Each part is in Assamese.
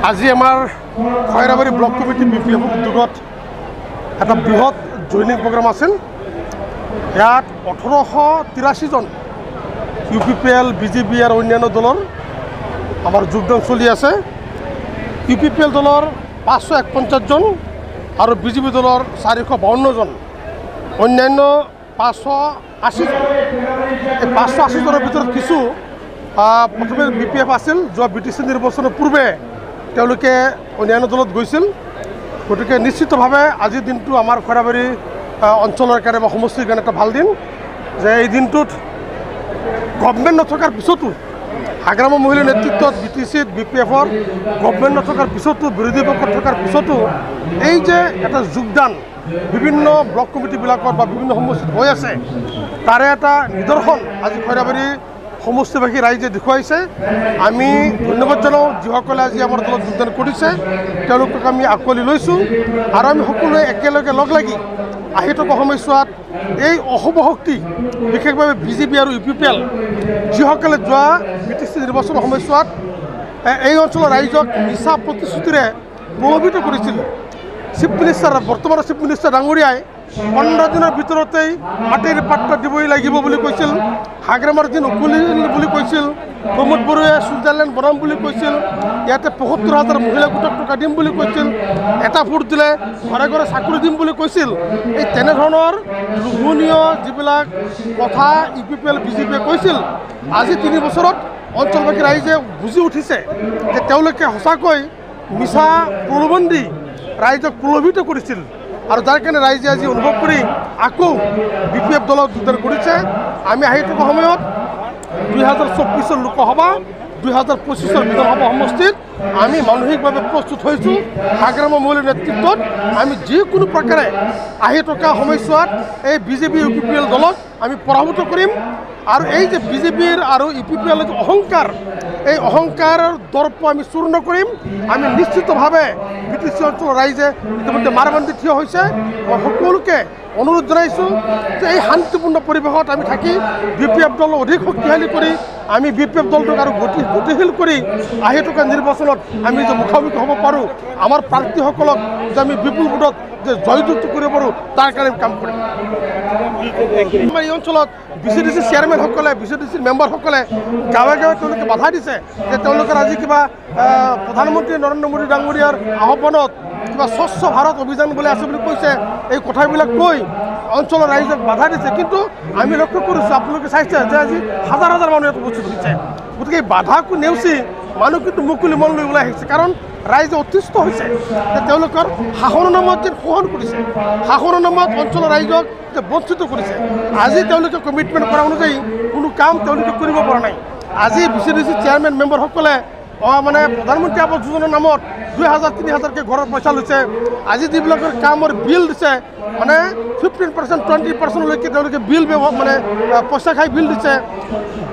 আজি আমাৰ খৈৰাবাৰী ব্লক কমিটি BPF উদ্যোগত এটা বৃহৎ জইনিং প্ৰগ্ৰাম আছিল। ইয়াত 1883 জন UPPL, BJP আৰু অন্যান্য দলৰ আমাৰ যোগদান চলি আছে। UPPL দলৰ 551 জন আৰু BJP দলৰ 452 জন, অন্যান্য 580 জন। এই 580 জনৰ ভিতৰত কিছু প্ৰথমে BPF আছিল, যোৱা BTC নিৰ্বাচনৰ পূৰ্বে তেওঁলোকে অন্যান্য দলত গৈছিল। গতিকে নিশ্চিতভাৱে আজিৰ দিনটো আমাৰ খৈৰাবাৰী অঞ্চলৰ কাৰণে বা সমষ্টিৰ কাৰণে এটা ভাল দিন, যে এই দিনটোত গভৰ্ণমেণ্ট নথকাৰ পিছতো হাগ্ৰামা মহিলাৰ নেতৃত্বত BTCত BPFৰ গভৰ্ণমেণ্ট নথকাৰ পিছতো বিৰোধী পক্ষত থকাৰ পিছতো এই যে এটা যোগদান বিভিন্ন ব্লক কমিটিবিলাকত বা বিভিন্ন সমষ্টিত হৈ আছে, তাৰে এটা নিদৰ্শন আজি খৈৰাবাৰী সমষ্টিবাসী ৰাইজে দেখুৱাইছে। আমি ধন্যবাদ জনাওঁ যিসকলে আজি আমাৰ দলত যোগদান কৰিছে, তেওঁলোকক আমি আঁকোৱালি লৈছোঁ আৰু আমি সকলোৱে একেলগে লগ লাগি আহি থকা সময়ছোৱাত এই অশুভ শক্তি, বিশেষভাৱে BJP আৰু UPPL, যিসকলে যোৱা BTC নিৰ্বাচনৰ সময়ছোৱাত এই অঞ্চলৰ ৰাইজক মিছা প্ৰতিশ্ৰুতিৰে প্ৰলোভিত কৰিছিল। চিফ মিনিষ্টাৰ, বৰ্তমানৰ চিফ মিনিষ্টাৰ ডাঙৰীয়াই 15 দিনৰ ভিতৰতেই মাটিৰ পাত্ৰ দিবই লাগিব বুলি কৈছিল, হাগ্ৰামাৰ দিন উকলিল বুলি কৈছিল, প্ৰমোদ বড়োৱে ছুইজাৰলেণ্ড বনাম বুলি কৈছিল, ইয়াতে ৭৫,০০০ মহিলা গোটক টকা দিম বুলি কৈছিল, এটা ভোট দিলে ঘৰে ঘৰে চাকৰি দিম বুলি কৈছিল। এই তেনেধৰণৰ লোভনীয় যিবিলাক কথা UPPL, BJPয়ে কৈছিল, আজি 3 বছৰত অঞ্চলবাসী ৰাইজে বুজি উঠিছে যে তেওঁলোকে সঁচাকৈ মিছা প্ৰলোভন দি ৰাইজক প্ৰলোভিত কৰিছিল, আৰু যাৰ কাৰণে ৰাইজে আজি অনুভৱ কৰি আকৌ BPF দলত যোগদান কৰিছে। আমি আহি থকা সময়ত 2024 লোকসভা, 2025 বিধানসভা সমষ্টিত আমি মানসিকভাৱে প্ৰস্তুত হৈছোঁ। হাগ্ৰামা মহিলাৰ নেতৃত্বত আমি যিকোনো প্ৰকাৰে আহি থকা সময়ছোৱাত এই BJP, UPPL দলক আমি পৰাভূত কৰিম। আৰু এই যে BJPৰ আৰু UPPL অহংকাৰ, এই অহংকাৰৰ দৰ্প আমি চূৰ্ণ কৰিম। আমি নিশ্চিতভাৱে BTC অঞ্চলৰ ৰাইজে ইতিমধ্যে মাৰবান্ধি থিয় হৈছে। মই সকলোকে অনুৰোধ জনাইছোঁ যে এই শান্তিপূৰ্ণ পৰিৱেশত আমি থাকি BPF দল অধিক শক্তিশালী কৰি আমি BPF দলটোক আৰু গতিশীল কৰি আহি থকা নিৰ্বাচনত আমি যে মুখামুখি হ'ব পাৰোঁ, আমাৰ প্ৰাৰ্থীসকলক যে আমি বিপুল ভোটত যে জয়যুক্ত কৰিব পাৰোঁ, তাৰ কাৰণে কাম কৰিম। আমাৰ এই অঞ্চলত BCDC চেয়াৰমেনসকলে, BCDC মেম্বাৰসকলে গাঁৱে গাঁৱে তেওঁলোকে বাধা দিছে যে তেওঁলোকৰ আজি কিবা প্ৰধানমন্ত্ৰী নৰেন্দ্ৰ মোদী ডাঙৰীয়াৰ আহ্বানত কিবা স্বচ্ছ ভাৰত অভিযান বুলি আছে বুলি কৈছে। এই কথাবিলাক কৈ অঞ্চলৰ ৰাইজক বাধা দিছে, কিন্তু আমি লক্ষ্য কৰিছোঁ, আপোনালোকে চাইছে যে আজি হাজাৰ হাজাৰ মানুহ ইয়াত উপস্থিত হৈছে। গতিকে এই বাধাকো নেওচি মানুহ কিন্তু মুকলি মন লৈ ওলাই আহিছে, কাৰণ ৰাইজে অতিষ্ঠ হৈছে যে তেওঁলোকৰ শাসনৰ নামত যে শোষণ কৰিছে, শাসনৰ নামত অঞ্চলৰ ৰাইজক যে বঞ্চিত কৰিছে। আজি তেওঁলোকে কমিটমেণ্ট কৰা অনুযায়ী কোনো কাম তেওঁলোকে কৰিব পৰা নাই। আজি BCDC চেয়াৰমেন মেম্বাৰসকলে মানে প্ৰধানমন্ত্ৰী আৱাস যোজনাৰ নামত 2000-3000কে ঘৰৰ পইচা লৈছে। আজি যিবিলাকৰ কামৰ বিল দিছে, মানে 15%, 20%লৈকে তেওঁলোকে বিল মানে পইচা খাই বিল দিছে।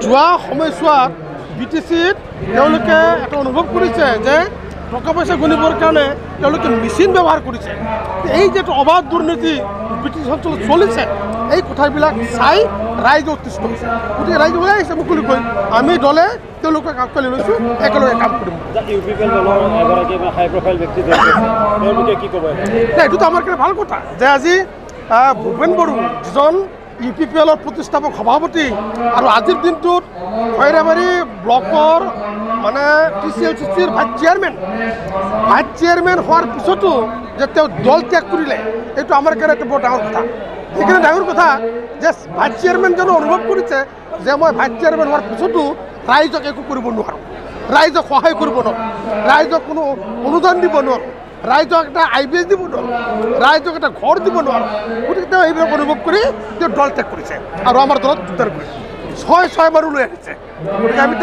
যোৱা সময়ছোৱাত BTCত তেওঁলোকে এটা অনুভৱ কৰিছে যে টকা পইচা গণিবৰ কাৰণে তেওঁলোকে মেচিন ব্যৱহাৰ কৰিছে। এই যে অবাধ দুৰ্নীতি BTC অঞ্চলত চলিছে, এই কথাবিলাক চাই ৰাইজে অতিষ্ঠ হৈছে। গতিকে ৰাইজে ওলাই আহিছে মুকলিকৈ, আমি দলে তেওঁলোকক আঁকোৱালি লৈছোঁ, একেলগে কাম কৰিম। এইটোতো আমাৰ কাৰণে ভাল কথা যে আজি ভূপেন বড়ো, যিজন UPPLৰ প্ৰতিষ্ঠাপক সভাপতি, আৰু আজিৰ দিনটোত খৈৰাবাৰী ব্লকৰ মানে TCLCCৰ ভাইচ চেয়াৰমেন হোৱাৰ পিছতো যে তেওঁ দল ত্যাগ কৰিলে, এইটো আমাৰ কাৰণে এটা বৰ ডাঙৰ কথা। সেইকাৰণে ডাঙৰ কথা যে ভাইচ চেয়াৰমেনজনে অনুভৱ কৰিছে যে মই ভাইচ চেয়াৰমেন হোৱাৰ পিছতো ৰাইজক একো কৰিব নোৱাৰোঁ, ৰাইজক সহায় কৰিব নোৱাৰোঁ, ৰাইজক কোনো অনুদান দিব নোৱাৰোঁ, ৰাইজক এটা IBS দিব নোৱাৰোঁ, ৰাইজক এটা ঘৰ দিব নোৱাৰোঁ। গতিকে তেওঁ এইবিলাক অনুভৱ কৰি তেওঁ দল ত্যাগ কৰিছে আৰু আমাৰ দলত যোগদান কৰিছে। 6 বাৰো লৈ আহিছে। গতিকে আমি